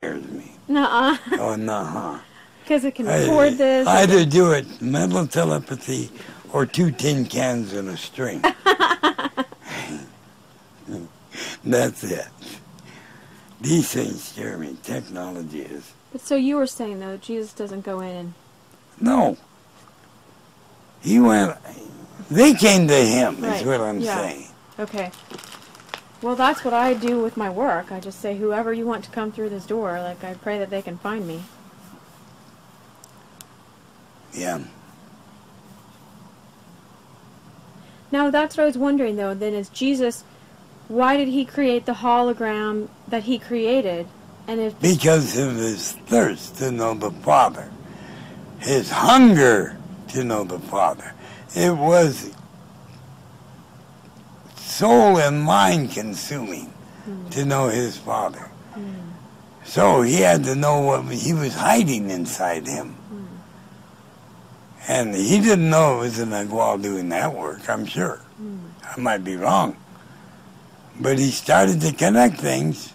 scares me. Nuh-uh. Oh, nuh-uh. Because it can record this. Either do it mental telepathy or 2 tin cans and a string. That's it. These things scare me. Technology is. But so you were saying, though, Jesus doesn't go in and... No. He went... They came to him, Right. is what I'm saying. Okay. Well, that's what I do with my work. I just say, whoever you want to come through this door, like, I pray that they can find me. Yeah. Now, that's what I was wondering, though. Then is Jesus... Why did he create the hologram that he created? And if Because of his thirst to know the Father. His hunger to know the Father. It was soul and mind consuming to know his Father. So he had to know what he was hiding inside him. And he didn't know it was in while doing that work, I'm sure. I might be wrong. But he started to connect things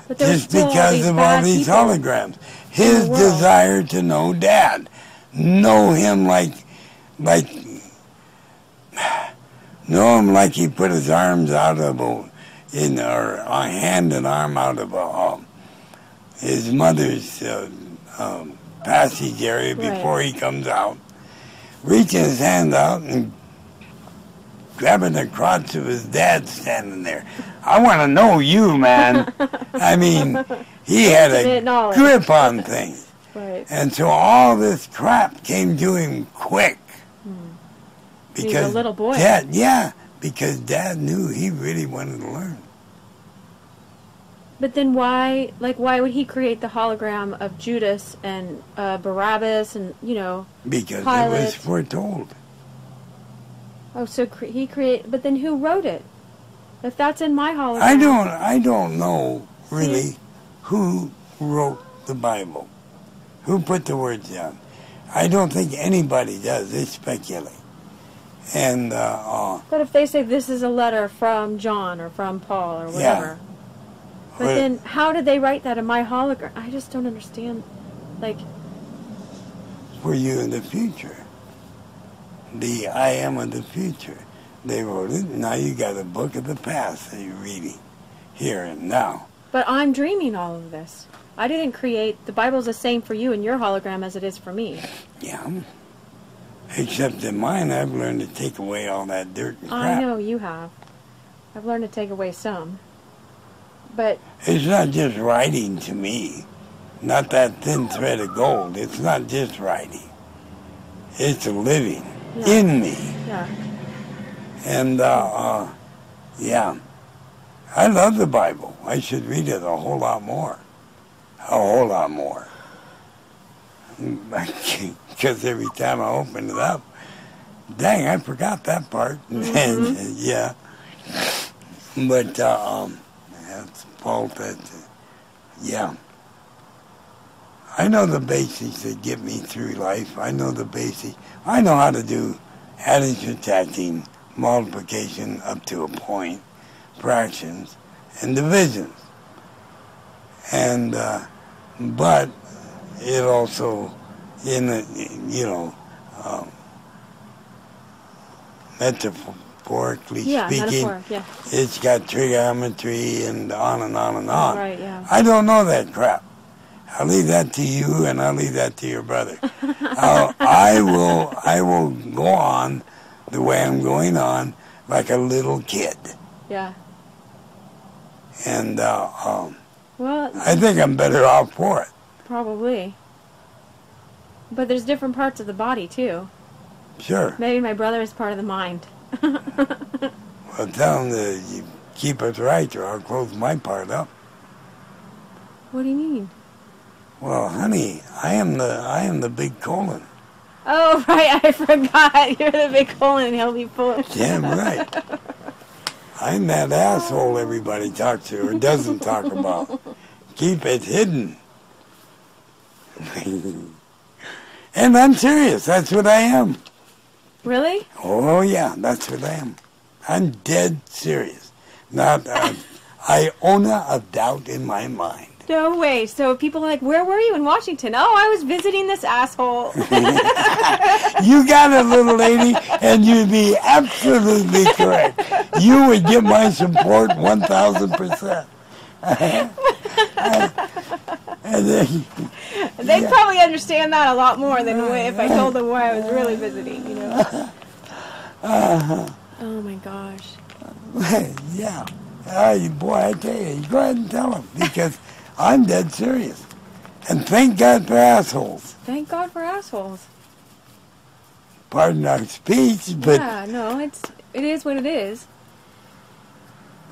but there was just still because of all these people holograms. His in the world. desire to know Dad. Know him like he put his arms out of a hand and arm out of his mother's passage area before he comes out, reaching his hand out and grabbing the crotch of his dad standing there. I want to know you, man. I mean, he had a grip on things. Right. And so all this crap came to him quick. He was a little boy. Because Dad knew he really wanted to learn. But then why would he create the hologram of Judas and Barabbas and, Because Pilate? it was foretold. Oh, so he created... But then who wrote it? If that's in my hologram... I don't know, really, who wrote the Bible. Who put the words down. I don't think anybody does. They speculate. And, But if they say this is a letter from John or from Paul or whatever... But then, how did they write that in my hologram? I just don't understand. For you in the future. The I am of the future. They wrote it. Now you got a book of the past that you're reading. Here and now. But I'm dreaming all of this. I didn't create... The Bible's the same for you in your hologram as it is for me. Yeah. Except in mine, I've learned to take away all that dirt and crap. I know you have. I've learned to take away some. But it's not just writing to me. Not that thin thread of gold. It's not just writing. It's living in me. Yeah. And, yeah. I love the Bible. I should read it a whole lot more. A whole lot more. Because every time I open it up, dang, I forgot that part. Yeah. But, that's fault that, yeah. I know the basics that get me through life. I know the basics. I know how to do adding, subtracting, multiplication up to a point, fractions, and divisions. And, but it also, metaphorically speaking, it's got trigonometry and on and on and on. Right, yeah. I don't know that crap. I'll leave that to you, and I'll leave that to your brother. I will go on the way I'm going on, like a little kid. Yeah. And well, I think I'm better off for it. Probably. But there's different parts of the body too. Sure. Maybe my brother is part of the mind. Well, tell him to keep it right, or I'll close my part up. What do you mean? Well, honey, I am the big colon. Oh, right, I forgot. You're the big colon and he'll be full of shit. Damn right. I'm that asshole everybody talks to or doesn't talk about. Keep it hidden. And I'm serious. That's what I am. Really? Oh, yeah, that's what I am. I'm dead serious. Not, iota of doubt in my mind. No way. So people are like, where were you in Washington? Oh, I was visiting this asshole. You got it, little lady, and you'd be absolutely correct. You would get my support 1,000%. And then, They'd probably understand that a lot more than if I told them where I was really visiting, you know. Oh my gosh. Yeah. Boy, I tell you, go ahead and tell them, because I'm dead serious. And thank God for assholes. Thank God for assholes. Pardon our speech, but Yeah, no, it is what it is.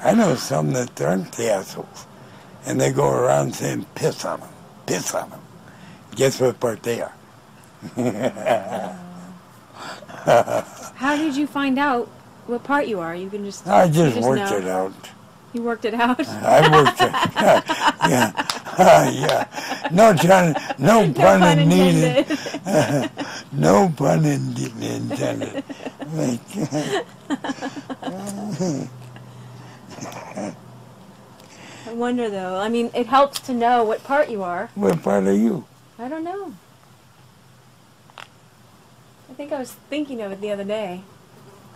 I know some that aren't the assholes. And they go around saying, piss on them, piss on them. Guess what part they are? How did you find out what part you are? You can just... I just worked know. it out. You worked it out? I worked it out. Yeah. Yeah. No pun intended. No pun intended. I wonder, though. I mean, it helps to know what part you are. What part are you? I don't know. I think I was thinking of it the other day.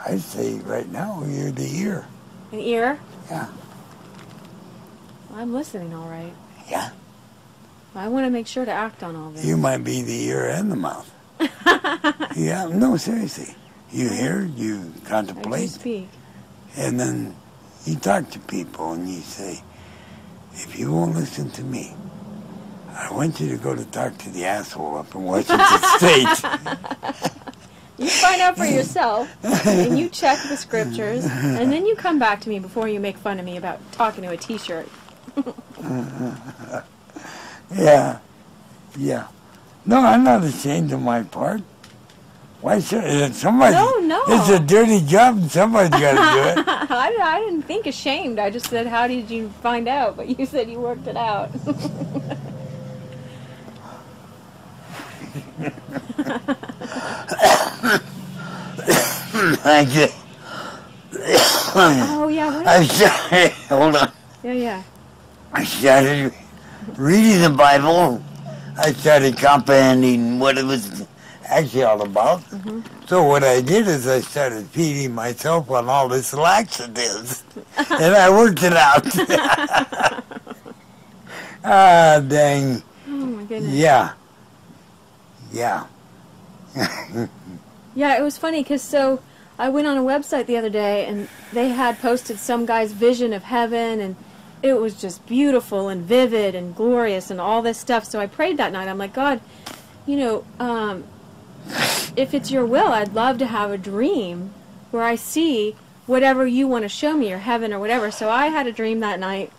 I say right now you're the ear. An ear? Yeah. Well, I'm listening all right. Yeah. I want to make sure to act on all this. You might be the ear and the mouth. Yeah, no, seriously. You hear, you contemplate. I do speak. And then you talk to people and you say, if you won't listen to me, I want you to go to talk to the asshole up in Washington State. You find out for yourself, and you check the scriptures, and then you come back to me before you make fun of me about talking to a T-shirt. Yeah. Yeah. No, I'm not ashamed of my part. Why should somebody? No. It's a dirty job, and somebody's got to do it. I didn't think ashamed. I just said, how did you find out? But you said you worked it out. Oh, yeah. What? I started, hold on. Yeah. I started reading the Bible. I started comprehending what it was actually all about. Mm-hmm. So what I did is I started feeding myself on all this laxatives, and I worked it out. Ah, dang. Oh, my goodness. Yeah. Yeah, it was funny because I went on a website the other day and they had posted some guy's vision of heaven, and it was just beautiful and vivid and glorious and all this stuff. So I prayed that night. I'm like, God, if it's your will, I'd love to have a dream where I see whatever you want to show me, or heaven or whatever. So I had a dream that night,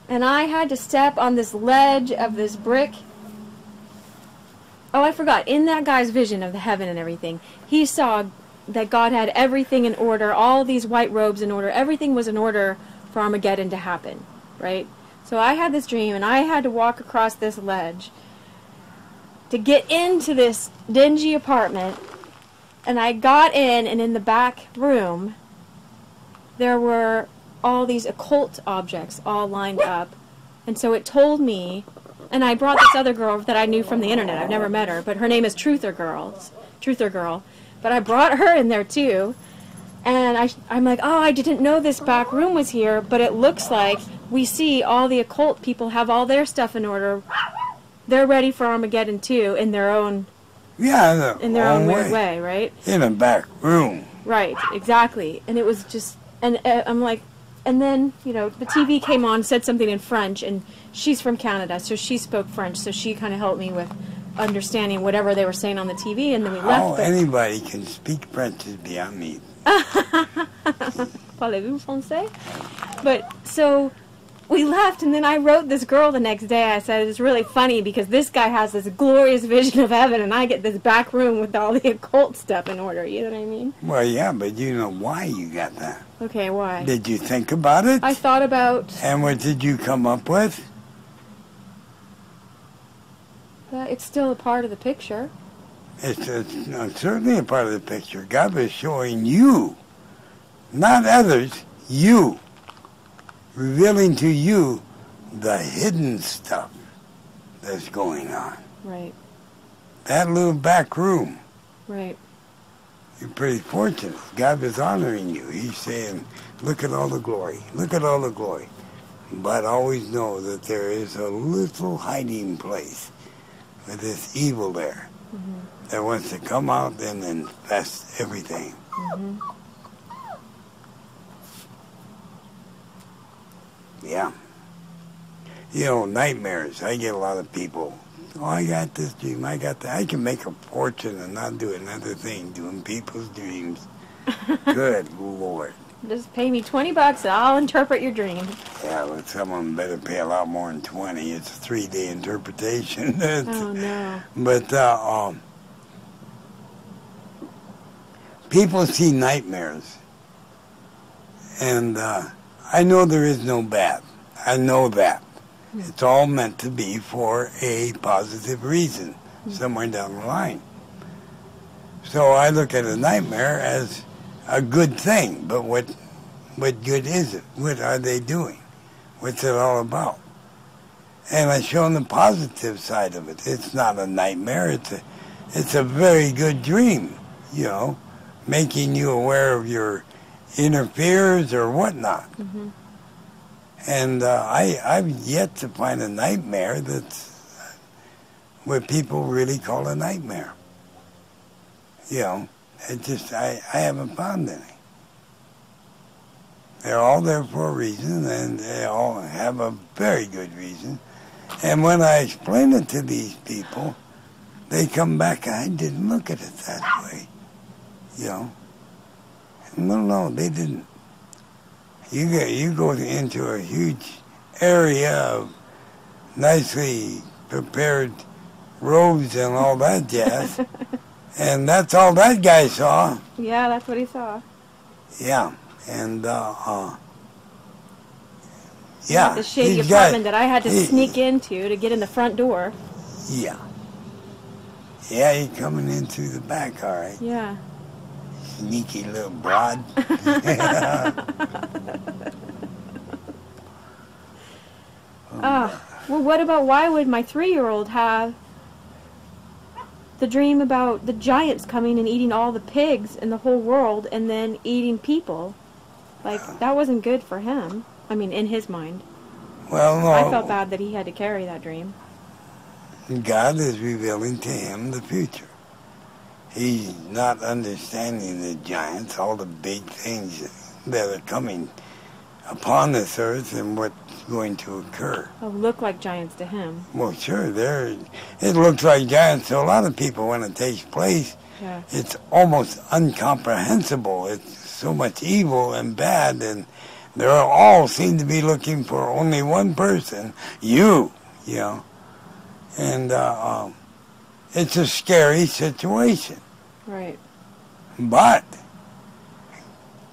and I had to step on this ledge of this brick. Oh, I forgot. In that guy's vision of the heaven and everything, he saw that God had everything in order, all these white robes in order. Everything was in order for Armageddon to happen, right? So I had this dream, and I had to walk across this ledge to get into this dingy apartment. And I got in, and in the back room, there were all these occult objects all lined up. And so it told me... And I brought this other girl that I knew from the internet. I've never met her, but her name is Truther Girl. But I brought her in there too. And I'm like, oh, I didn't know this back room was here, but it looks like we see all the occult people have all their stuff in order. They're ready for Armageddon too, in their own weird way, right? In a back room. Right, exactly. And it was just, and I'm like, and then, the TV came on, said something in French, and she's from Canada, so she spoke French, so she kind of helped me with understanding whatever they were saying on the TV, and then we left. Oh, anybody can speak French is beyond me. Parlez-vous français? But, so, we left, and then I wrote this girl the next day. I said, it's really funny, because this guy has this glorious vision of heaven, and I get this back room with all the occult stuff in order, you know what I mean? Well, yeah, but you know why you got that. Okay, why? Did you think about it? I thought about... And what did you come up with? It's still a part of the picture. It's certainly a part of the picture. God was showing you, not others, you. revealing to you the hidden stuff that's going on. Right. That little back room. Right. You're pretty fortunate. God is honoring you. He's saying, look at all the glory. Look at all the glory. But always know that there is a little hiding place with this evil there that wants to come out and infest everything. Yeah. You know, nightmares. I get a lot of people, oh, I got this dream, I got that. I can make a fortune and not do another thing doing people's dreams. Good Lord. Just pay me $20 and I'll interpret your dream. Yeah, but someone better pay a lot more than 20. It's a 3-day interpretation. Oh, no. But people see nightmares. And I know there is no bad. I know that. It's all meant to be for a positive reason somewhere down the line. So I look at a nightmare as a good thing, but what good is it? What are they doing? What's it all about? And I show them the positive side of it. It's not a nightmare. It's a very good dream, you know, making you aware of your inner fears or whatnot. And I've yet to find a nightmare that's what people really call a nightmare. You know, I haven't found any. They're all there for a reason, and they all have a very good reason. And when I explain it to these people, they come back, I didn't look at it that way. You know? No, they didn't. You go into a huge area of nicely prepared robes and all that jazz, and that's all that guy saw. Yeah, that's what he saw. Yeah, and yeah, The shady apartment that I had to sneak into to get in the front door. Yeah. Yeah, you're coming in through the back, all right. Yeah. Sneaky little broad. Well, what about, why would my 3-year-old have the dream about the giants coming and eating all the pigs in the whole world and then eating people? Like, that wasn't good for him. I mean, in his mind. Well, no. I felt bad that he had to carry that dream. God is revealing to him the future. He's not understanding the giants, all the big things that are coming upon this earth and what's going to occur. Oh, look like giants to him. Well, sure, it looks like giants to a lot of people when it takes place. Yeah. It's almost incomprehensible. It's so much evil and bad, and they all seem to be looking for only one person, you know. And it's a scary situation. Right. But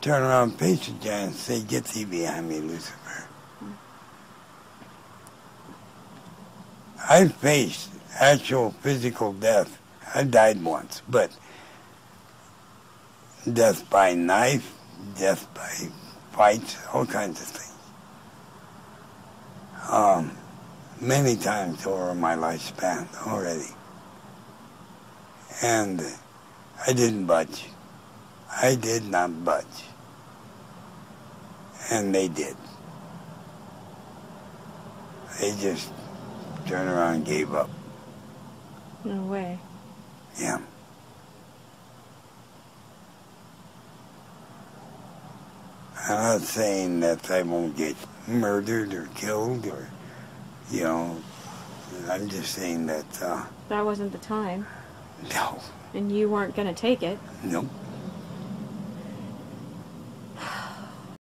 turn around and face the giant and say, get thee behind me, Lucifer. I've faced actual physical death. I died once, but death by knife, death by fights, all kinds of things. Many times over my lifespan already. And I didn't budge. I did not budge. And they did. They just turned around and gave up. No way. Yeah. I'm not saying that I won't get murdered or killed or, you know, I'm just saying that, that wasn't the time. no. And you weren't going to take it. Nope.